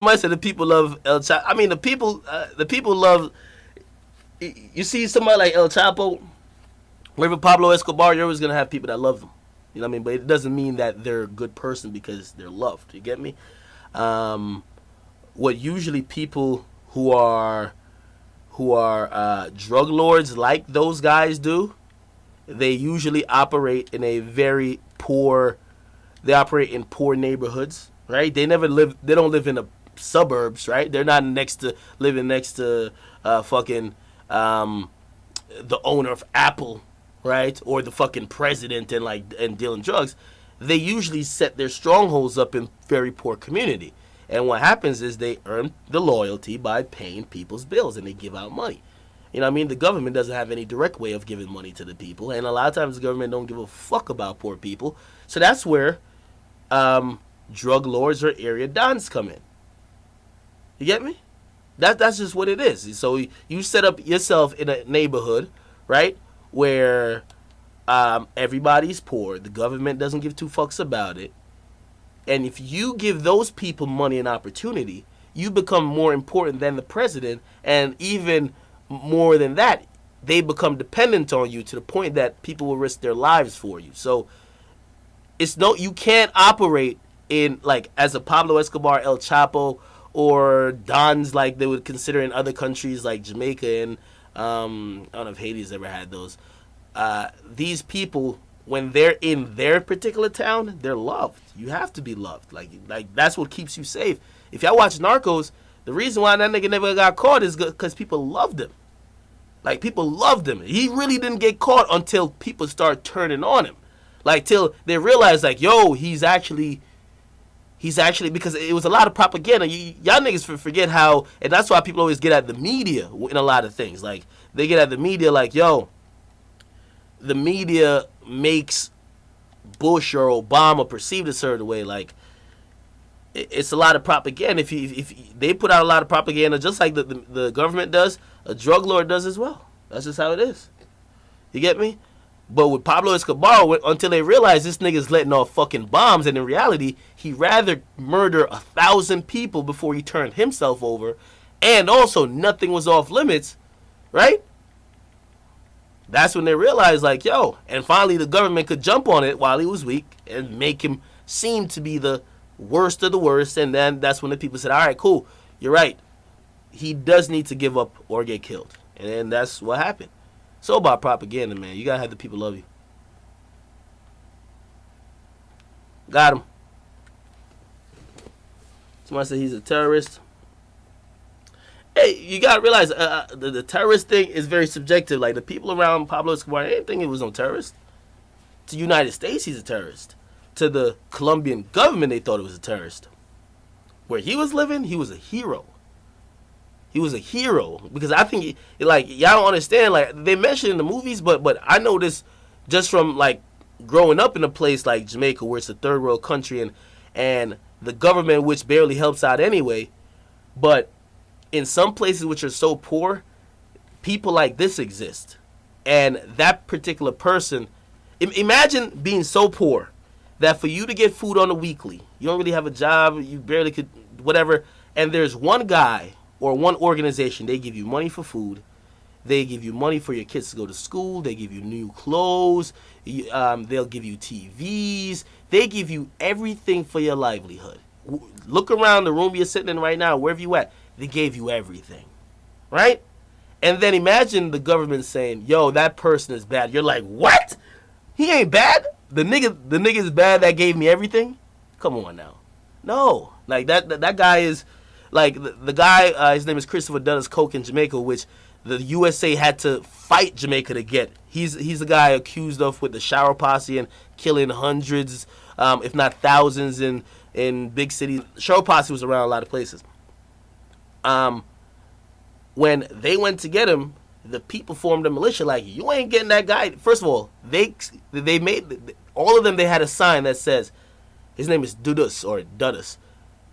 Somebody said the people love El Chapo. I mean, the people love. You see somebody like El Chapo, wherever Pablo Escobar, you're always gonna have people that love them. You know what I mean? But it doesn't mean that they're a good person because they're loved. You get me? What usually people who are drug lords like those guys do, they usually operate in a very poor. They operate in poor neighborhoods, right? They don't live in the suburbs, right? They're not living next to fucking the owner of Apple, right? Or the fucking president and dealing drugs. They usually set their strongholds up in very poor community. And what happens is they earn the loyalty by paying people's bills, and they give out money. You know what I mean? The government doesn't have any direct way of giving money to the people, and a lot of times the government don't give a fuck about poor people. So that's where drug lords or area dons come in. You get me? That's just what it is. So you set up yourself in a neighborhood, right, where everybody's poor. The government doesn't give two fucks about it. And if you give those people money and opportunity, you become more important than the president. And even more than that, they become dependent on you to the point that people will risk their lives for you. So you can't operate in like as a Pablo Escobar, El Chapo, or Dons like they would consider in other countries like Jamaica and I don't know if Haiti's ever had those. These people, when they're in their particular town, they're loved. You have to be loved. Like that's what keeps you safe. If y'all watch Narcos, the reason why that nigga never got caught is because people loved him. Like people loved him. He really didn't get caught until people start turning on him. Like till they realize like, yo, he's actually because it was a lot of propaganda. Y'all niggas forget how, and that's why people always get at the media in a lot of things. Like they get at the media like, yo, the media makes Bush or Obama perceived a certain way. Like it's a lot of propaganda. If they put out a lot of propaganda, just like the government does, a drug lord does as well. That's just how it is. You get me? But with Pablo Escobar, until they realize this nigga's letting off fucking bombs, and in reality, he rather murder 1,000 people before he turned himself over, and also nothing was off limits, right? That's when they realized, like, yo, and finally the government could jump on it while he was weak and make him seem to be the worst of the worst, and then that's when the people said, all right, cool, you're right. He does need to give up or get killed. And then that's what happened. It's all about propaganda, man. You gotta have the people love you. Got him. Somebody said he's a terrorist. Hey, you gotta realize the terrorist thing is very subjective. Like the people around Pablo Escobar, they didn't think he was no terrorist. To the United States, he's a terrorist. To the Colombian government, they thought he was a terrorist. Where he was living, he was a hero. He was a hero because I think y'all don't understand. Like they mention in the movies, but I know this just from like growing up in a place like Jamaica, where it's a third world country and the government which barely helps out anyway. But in some places which are so poor, people like this exist, and that particular person. Imagine being so poor that for you to get food on a weekly, you don't really have a job, you barely could whatever, and there's one guy or one organization, they give you money for food, they give you money for your kids to go to school, they give you new clothes, they'll give you TVs, they give you everything for your livelihood. Look around the room you're sitting in right now, wherever you at, they gave you everything, right? And then imagine the government saying, yo, that person is bad. You're like, what? He ain't bad? The nigga is bad that gave me everything? Come on now. No. Like that guy is like the guy, his name is Christopher Dundas Coke in Jamaica, which the USA had to fight Jamaica to get. He's the guy accused of with the shower posse and killing hundreds, if not thousands in big cities. Shower posse was around a lot of places. When they went to get him, the people formed a militia like, you ain't getting that guy. First of all, they made, all of them, they had a sign that says, his name is Dudas or Dudas.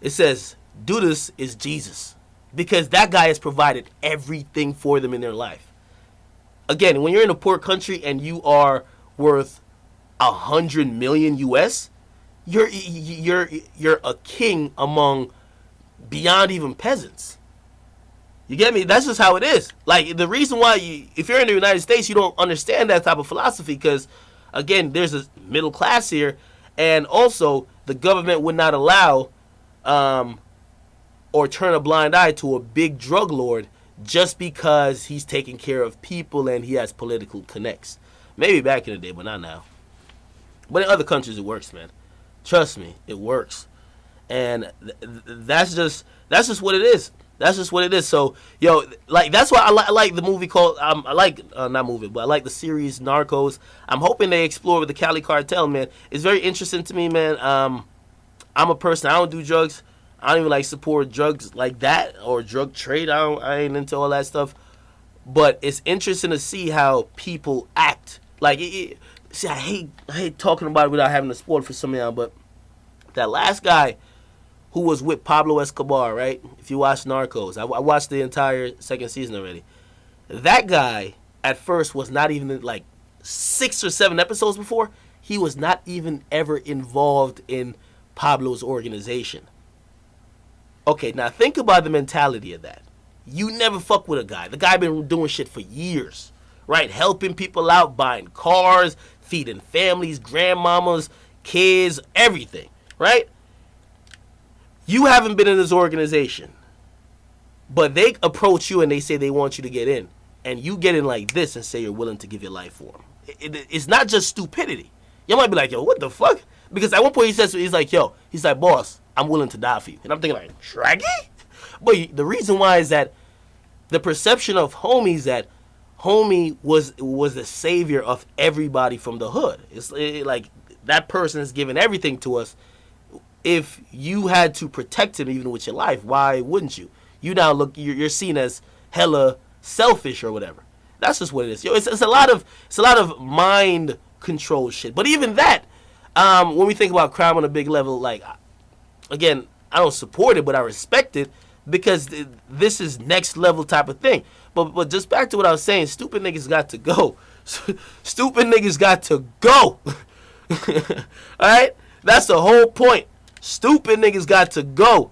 It says, Dudas is Jesus. Because that guy has provided everything for them in their life. Again, when you're in a poor country and you are worth 100 million US, you're a king among beyond even peasants. You get me? That's just how it is. Like, the reason why if you're in the United States, you don't understand that type of philosophy because, again, there's a middle class here, and also the government would not allow or turn a blind eye to a big drug lord just because he's taking care of people and he has political connects. Maybe back in the day, but not now. But in other countries, it works, man. Trust me, it works, and that's just what it is. That's just what it is. So, yo, like, that's why I like the movie called I like not movie, but I like the series Narcos. I'm hoping they explore with the Cali cartel, man. It's very interesting to me, man. I'm a person, I don't do drugs. I don't even like support drugs like that or drug trade. I ain't into all that stuff. But it's interesting to see how people act. Like, see, I hate talking about it without having to spoil it for some of y'all. But that last guy who was with Pablo Escobar, right? If you watch Narcos, I watched the entire second season already. That guy at first was not even like 6 or 7 episodes before. He was not even ever involved in Pablo's organization. Okay, now think about the mentality of that. You never fuck with a guy. The guy been doing shit for years, right? Helping people out, buying cars, feeding families, grandmamas, kids, everything, right? You haven't been in his organization, but they approach you and they say they want you to get in, and you get in like this and say you're willing to give your life for him. It's not just stupidity. You might be like, yo, what the fuck? Because at one point he's like, boss, I'm willing to die for you. And I'm thinking like, Draggy? But the reason why is that the perception of homie is that homie was the savior of everybody from the hood. It's like that person is giving everything to us. If you had to protect him even with your life, why wouldn't you? You now you're seen as hella selfish or whatever. That's just what it is. Yo, it's a lot of mind control shit. But even that, when we think about crime on a big level, like, again, I don't support it, but I respect it because this is next level type of thing. But just back to what I was saying, stupid niggas got to go. Stupid niggas got to go. All right? That's the whole point. Stupid niggas got to go.